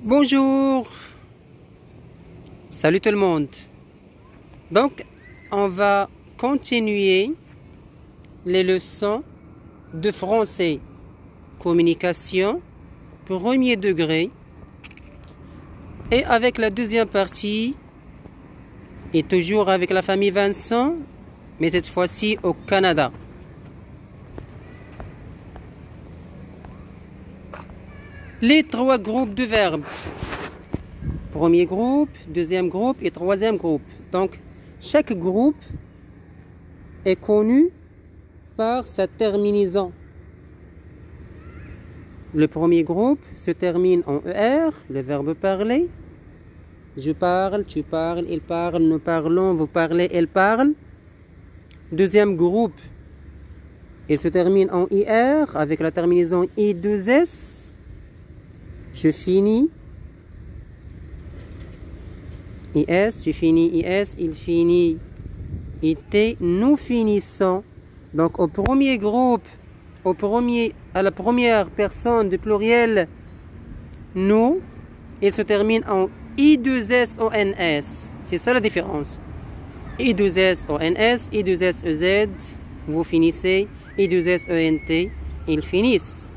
Bonjour, salut tout le monde. Donc, on va continuer les leçons de français, communication, premier degré. Et avec la deuxième partie, et toujours avec la famille Vincent, mais cette fois-ci au Canada. Les trois groupes de verbes. Premier groupe, deuxième groupe et troisième groupe. Donc, chaque groupe est connu par sa terminaison. Le premier groupe se termine en ER, le verbe parler. Je parle, tu parles, il parle, nous parlons, vous parlez, elle parle. Deuxième groupe, il se termine en IR avec la terminaison I2S. Je finis. IS, tu finis IS, il finit IT, nous finissons. Donc au premier groupe, à la première personne du pluriel, nous, il se termine en I2SONS. C'est ça la différence. I2SONS, I2SEZ, vous finissez, I2SENT, ils finissent.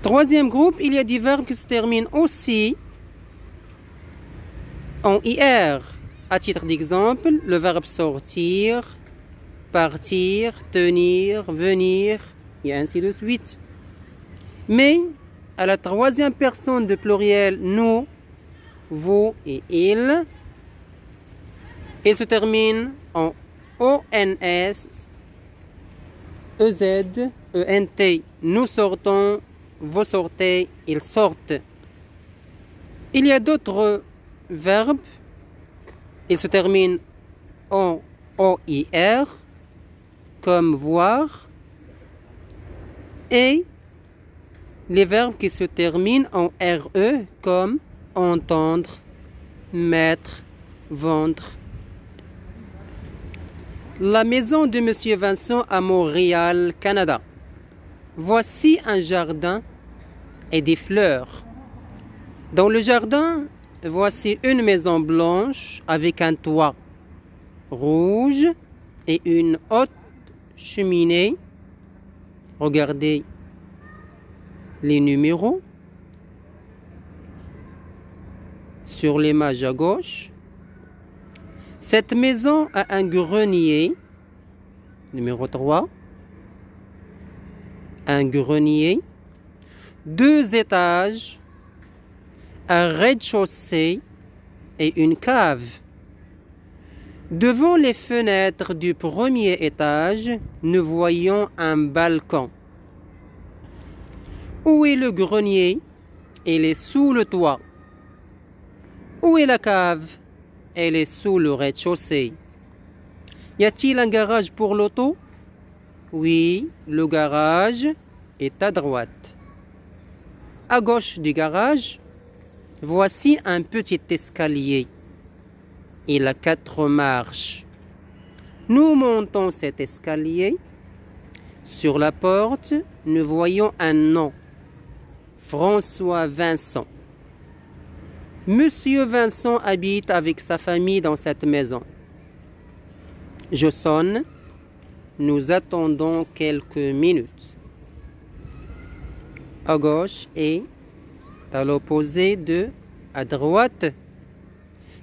Troisième groupe, il y a des verbes qui se terminent aussi en IR. À titre d'exemple, le verbe sortir, partir, tenir, venir, et ainsi de suite. Mais à la troisième personne de pluriel, nous, vous et il se termine en ONS, EZ, ENT. Nous sortons, vous sortez, ils sortent. Il y a d'autres verbes. Ils se terminent en OIR, comme voir, et les verbes qui se terminent en RE, comme entendre, mettre, vendre. La maison de Monsieur Vincent à Montréal, Canada. Voici un jardin et des fleurs. Dans le jardin, voici une maison blanche avec un toit rouge et une haute cheminée. Regardez les numéros sur l'image à gauche. Cette maison a un grenier, numéro 3, un grenier, 2 étages, un rez-de-chaussée et une cave. Devant les fenêtres du premier étage, nous voyons un balcon. Où est le grenier? Il est sous le toit. Où est la cave? Elle est sous le rez-de-chaussée. Y a-t-il un garage pour l'auto? Oui, le garage est à droite. À gauche du garage, voici un petit escalier. Il a 4 marches. Nous montons cet escalier. Sur la porte, nous voyons un nom. François Vincent. Monsieur Vincent habite avec sa famille dans cette maison. Je sonne. Nous attendons quelques minutes. À gauche et à l'opposé de à droite.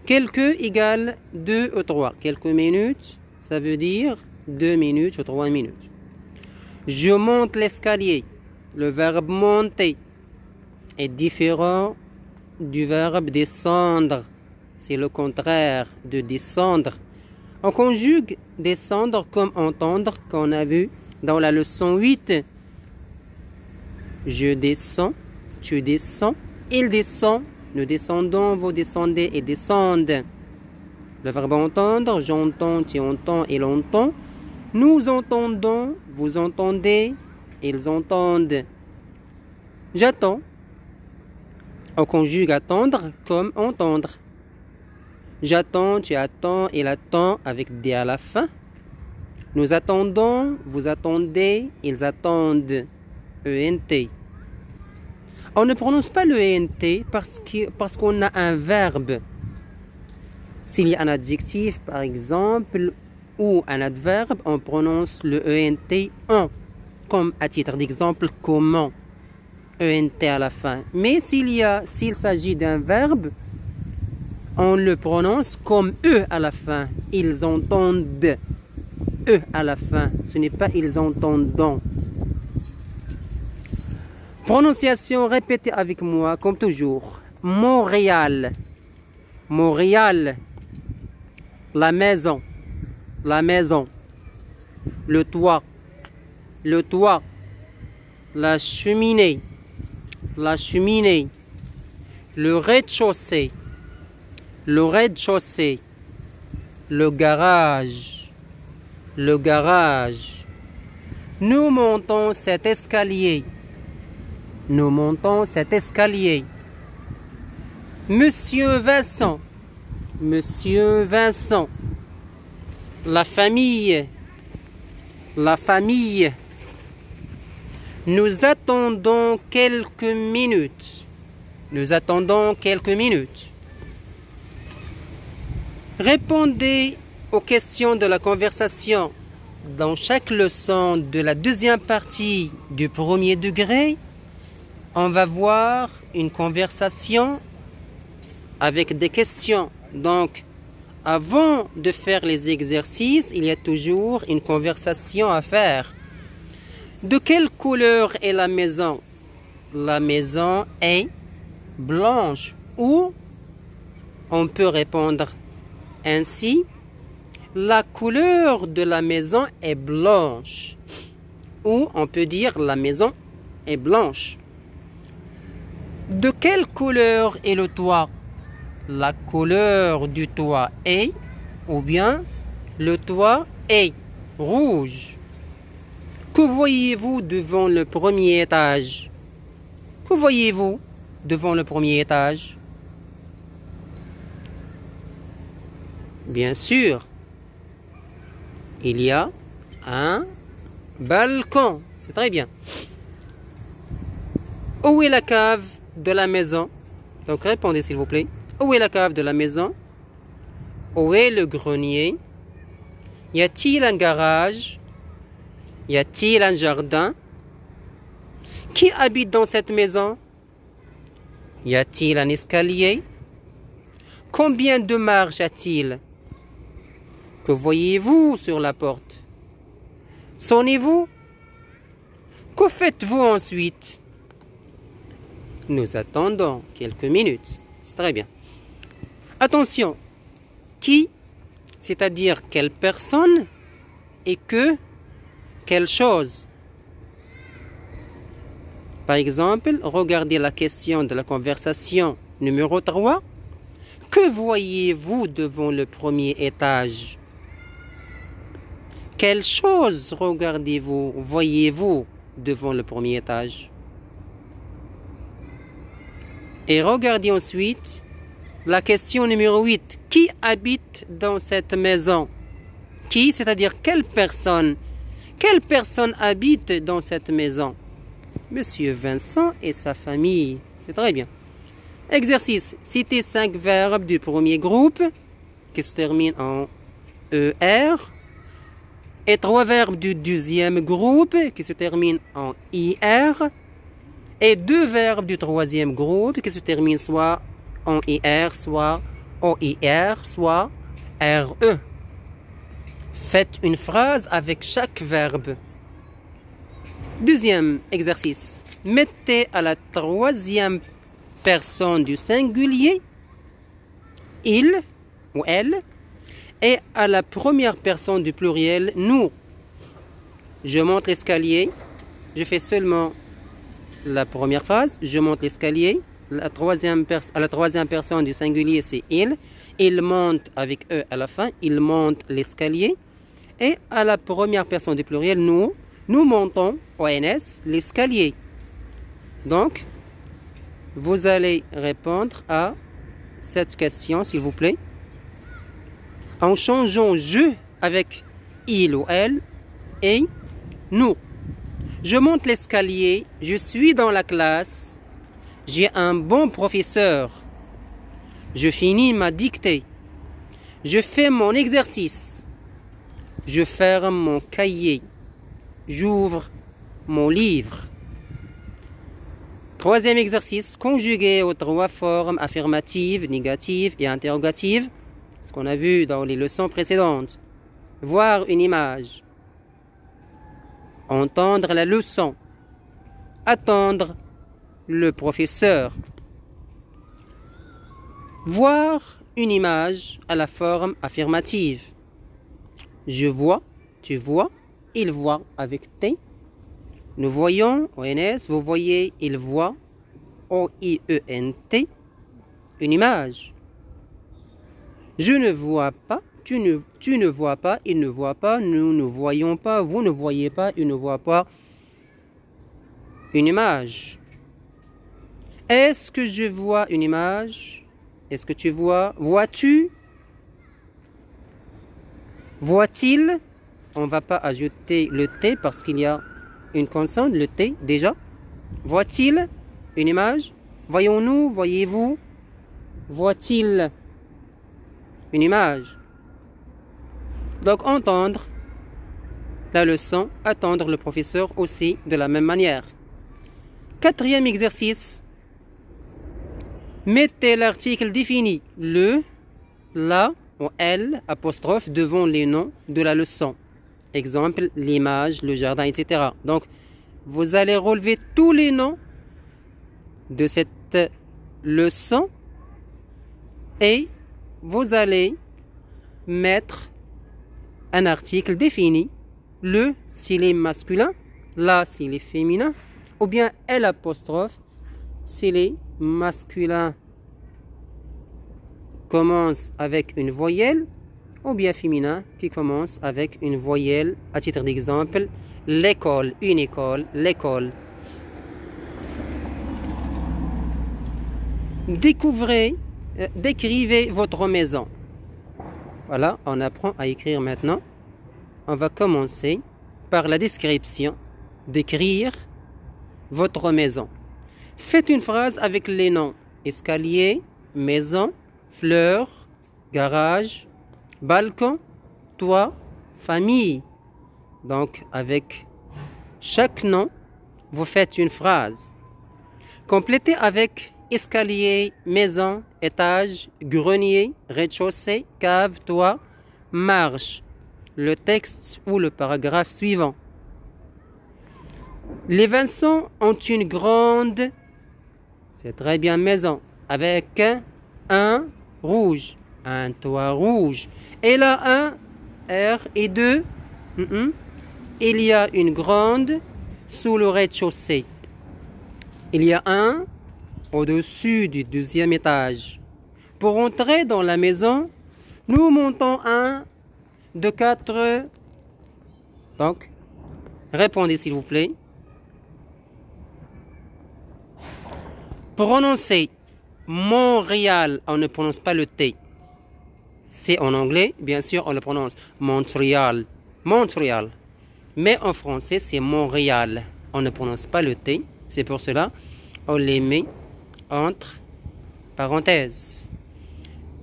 Quelques égale 2 ou 3. Quelques minutes, ça veut dire 2 minutes ou 3 minutes. Je monte l'escalier. Le verbe monter est différent du verbe descendre. C'est le contraire de descendre. On conjugue descendre comme entendre qu'on a vu dans la leçon 8. Je descends, tu descends, il descend, nous descendons, vous descendez et descendent. Le verbe entendre, j'entends, tu entends, il entend. Nous entendons, vous entendez, ils entendent. J'attends. On conjugue attendre comme entendre. J'attends, tu attends, il attend avec des à la fin. Nous attendons, vous attendez, ils attendent. ENT. On ne prononce pas le ENT parce qu'on a un verbe. S'il y a un adjectif, par exemple, ou un adverbe, on prononce le ENT en, comme à titre d'exemple, comment, ENT à la fin. Mais s'il s'agit d'un verbe, on le prononce comme E à la fin. Ils entendent E à la fin. Ce n'est pas ils entendent. Prononciation répétée avec moi, comme toujours. Montréal. Montréal. La maison. La maison. Le toit. Le toit. La cheminée. La cheminée. Le rez-de-chaussée. Le rez-de-chaussée. Le garage. Le garage. Nous montons cet escalier. Nous montons cet escalier. Monsieur Vincent. Monsieur Vincent. La famille. La famille. Nous attendons quelques minutes. Nous attendons quelques minutes. Répondez aux questions de la conversation dans chaque leçon de la deuxième partie du premier degré. On va voir une conversation avec des questions. Donc, avant de faire les exercices, il y a toujours une conversation à faire. De quelle couleur est la maison? La maison est blanche. Ou on peut répondre ainsi. La couleur de la maison est blanche. Ou on peut dire la maison est blanche. De quelle couleur est le toit? La couleur du toit est, ou bien le toit est rouge. Que voyez-vous devant le premier étage? Que voyez-vous devant le premier étage? Bien sûr, il y a un balcon. C'est très bien. Où est la cave de la maison? Donc répondez s'il vous plaît. Où est la cave de la maison? Où est le grenier? Y a-t-il un garage? Y a-t-il un jardin? Qui habite dans cette maison? Y a-t-il un escalier? Combien de marches a-t-il? Que voyez-vous sur la porte? Sonnez-vous? Que faites-vous ensuite? Nous attendons quelques minutes. C'est très bien. Attention. Qui, c'est-à-dire quelle personne, et que, quelle chose. Par exemple, regardez la question de la conversation numéro 3. Que voyez-vous devant le premier étage? Quelle chose regardez-vous, voyez-vous devant le premier étage? Et regardez ensuite la question numéro 8. Qui habite dans cette maison? Qui, c'est-à-dire quelle personne? Quelle personne habite dans cette maison? Monsieur Vincent et sa famille. C'est très bien. Exercice. Citez 5 verbes du premier groupe qui se terminent en ER et 3 verbes du deuxième groupe qui se terminent en IR et 2 verbes du troisième groupe qui se terminent soit en IR, soit OIR, soit RE. Faites une phrase avec chaque verbe. Deuxième exercice. Mettez à la troisième personne du singulier il ou elle et à la première personne du pluriel nous. Je monte l'escalier. Je fais seulement la première phrase. Je monte l'escalier. À la troisième personne du singulier, c'est il. Il monte avec E à la fin. Il monte l'escalier. Et à la première personne du pluriel, nous montons, ONS, l'escalier. Donc, vous allez répondre à cette question, s'il vous plaît, en changeant je avec il ou elle et nous. Je monte l'escalier, je suis dans la classe, J'ai un bon professeur. Je finis ma dictée. Je fais mon exercice. Je ferme mon cahier. J'ouvre mon livre. Troisième exercice, conjugué aux trois formes affirmatives, négatives et interrogatives. Ce qu'on a vu dans les leçons précédentes. Voir une image. Entendre la leçon. Attendre le professeur. Voir une image à la forme affirmative. Je vois, tu vois, il voit avec T. Nous voyons, ONS, vous voyez, il voit, OIENT, une image. Je ne vois pas, tu ne vois pas, il ne voit pas, nous ne voyons pas, vous ne voyez pas, il ne voit pas une image. Est-ce que je vois une image? Est-ce que tu vois? Vois-tu? Voit-il? On ne va pas ajouter le T parce qu'il y a une consonne, le T déjà. Voit-il une image? Voyons-nous? Voyez-vous? Voit-il une image? Donc entendre la leçon, attendre le professeur aussi de la même manière. Quatrième exercice. Mettez l'article défini, le, la ou elle, apostrophe, devant les noms de la leçon. Exemple, l'image, le jardin, etc. Donc, vous allez relever tous les noms de cette leçon et vous allez mettre un article défini. Le, s'il est masculin, la, s'il est féminin, ou bien L apostrophe, s'il est masculin commence avec une voyelle, ou bien féminin qui commence avec une voyelle. À titre d'exemple, l'école, une école, l'école. Décrivez votre maison. Voilà, on apprend à écrire maintenant. On va commencer par la description. Décrire votre maison. Faites une phrase avec les noms escalier, maison, fleurs, garage, balcon, toit, famille. Donc, avec chaque nom, vous faites une phrase. Complétez avec escalier, maison, étage, grenier, rez-de-chaussée, cave, toit, marche. Le texte ou le paragraphe suivant. Les Vincent ont une grande, c'est très bien, maison, avec un rouge, un toit rouge. Et là, un R et deux. Il y a une grande sous le rez-de-chaussée. Il y a un au-dessus du deuxième étage. Pour entrer dans la maison, nous montons un de 4. Donc, répondez s'il vous plaît. Prononcez Montréal. On ne prononce pas le T. C'est en anglais, bien sûr, on le prononce Montréal. Montréal. Mais en français, c'est Montréal. On ne prononce pas le T. C'est pour cela on les met entre parenthèses.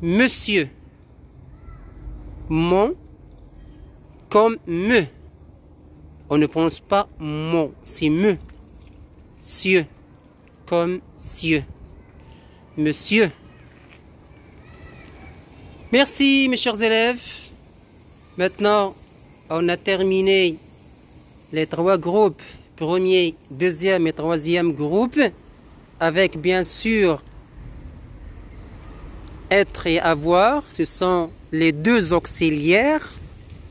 Monsieur. Mon comme me. On ne prononce pas mon, c'est me. Cieux, comme cieux. Monsieur. Merci mes chers élèves. Maintenant, on a terminé les 3 groupes, premier, deuxième et troisième groupe, avec bien sûr être et avoir. Ce sont les 2 auxiliaires,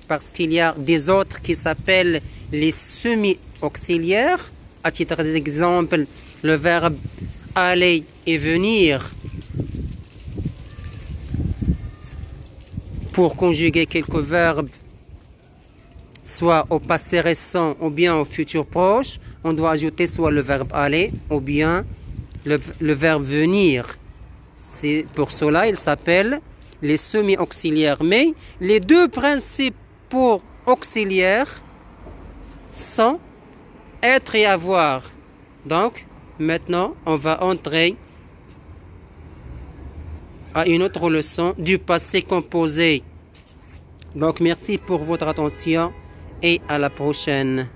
parce qu'il y a des autres qui s'appellent les semi-auxiliaires. À titre d'exemple, le verbe aller et venir pour conjuguer quelques verbes, soit au passé récent ou bien au futur proche, on doit ajouter soit le verbe aller ou bien le verbe venir. C'est pour cela ils s'appellent les semi-auxiliaires. Mais les 2 principaux auxiliaires sont être et avoir. Donc, Maintenant, on va entrer à une autre leçon du passé composé. Donc, merci pour votre attention et à la prochaine.